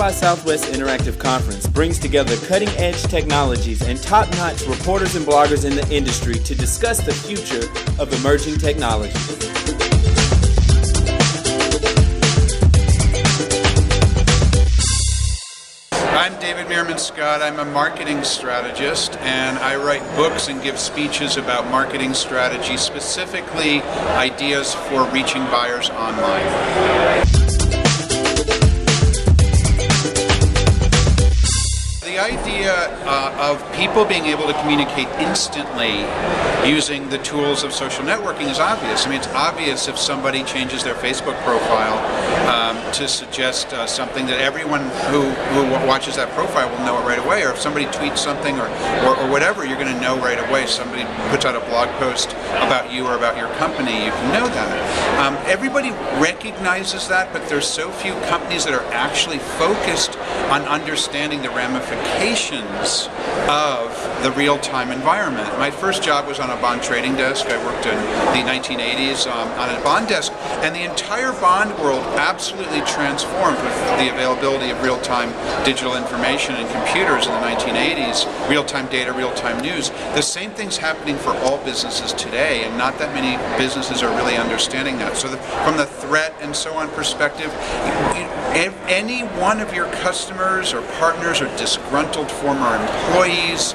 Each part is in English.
by Southwest Interactive Conference brings together cutting-edge technologies and top-notch reporters and bloggers in the industry to discuss the future of emerging technologies. I'm David Meerman Scott. I'm a marketing strategist, and I write books and give speeches about marketing strategy, specifically ideas for reaching buyers online. The idea of people being able to communicate instantly using the tools of social networking is obvious. I mean, it's obvious if somebody changes their Facebook profile to suggest something that everyone who watches that profile will know it right away, or if somebody tweets something or whatever, you're going to know right away. Somebody puts out a blog post about you or about your company, you can know that. Everybody recognizes that, but there's so few companies that are actually focused on understanding the ramifications of the real-time environment. My first job was on a bond trading desk. I worked in the 1980s on a bond desk, and the entire bond world absolutely transformed with the availability of real-time digital information and computers in the 1980s, real-time data, real-time news. The same thing's happening for all businesses today, and not that many businesses are really understanding that. So from the threat and so on perspective, if any one of your customers or partners or disgruntled former employees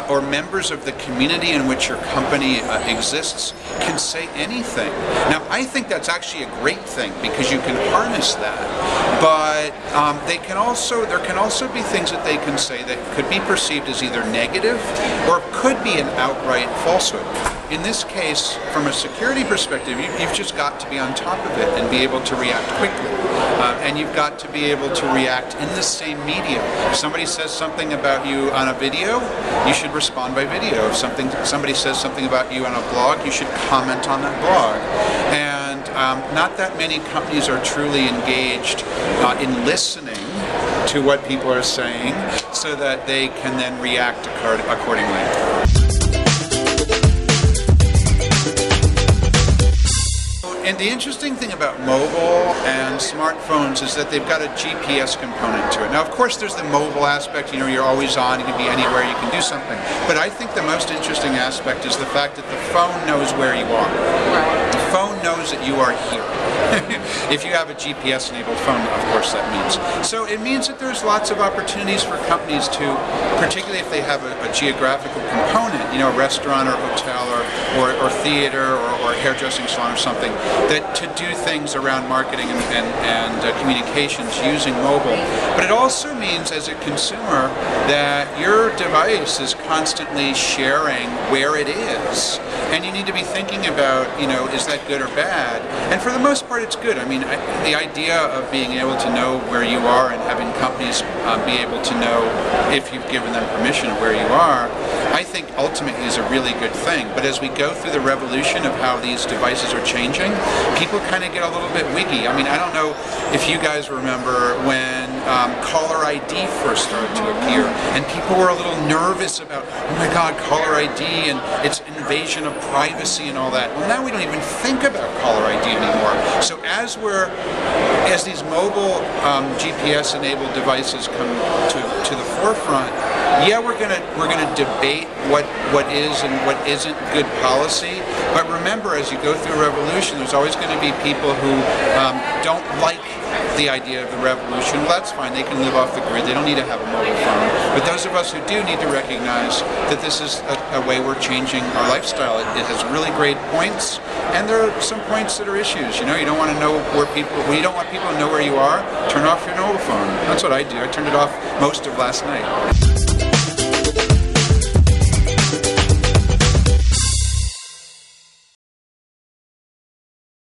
or members of the community in which your company exists can say anything. Now, I think that's actually a great thing because you can harness that, but there can also be things that they can say that could be perceived as either negative or could be an outright falsehood. In this case, from a security perspective, you've just got to be on top of it and be able to react quickly. And you've got to be able to react in the same medium. If somebody says something about you on a video, you should respond by video. If somebody says something about you on a blog, you should comment on that blog. And not that many companies are truly engaged in listening to what people are saying so that they can then react accordingly. And the interesting thing about mobile and smartphones is that they've got a GPS component to it. Now, of course, there's the mobile aspect. You know, you're always on, you can be anywhere, you can do something. But I think the most interesting aspect is the fact that the phone knows where you are. The phone knows that you are here. If you have a GPS-enabled phone, of course that means. So it means that there's lots of opportunities for companies to, particularly if they have a geographical component, you know, a restaurant or hotel or theater or hairdressing salon or something, that to do things around marketing and communications using mobile. But it also means, as a consumer, that your device is constantly sharing where it is. And you need to be thinking about, you know, is that good or bad? And for the most part, it's good. I mean, the idea of being able to know where you are and having companies be able to know if you've given them permission of where you are, I think ultimately is a really good thing. But as we go through the revolution of how these devices are changing, people kind of get a little bit wiggy. I mean, I don't know if you guys remember when caller ID first started to appear, and people were a little nervous about, oh my God, caller ID and its invasion of privacy and all that. Well, now we don't even think about caller ID anymore. So as these mobile GPS-enabled devices come to the forefront, yeah, we're gonna debate what is and what isn't good policy. But remember, as you go through a revolution, there's always going to be people who don't like the idea of the revolution. Well, that's fine. They can live off the grid. They don't need to have a mobile phone. But those of us who do need to recognize that this is a way we're changing our lifestyle. It has really great points, and there are some points that are issues. You know, you don't want to know where when you don't want people to know where you are, turn off your mobile phone. That's what I do. I turned it off most of last night.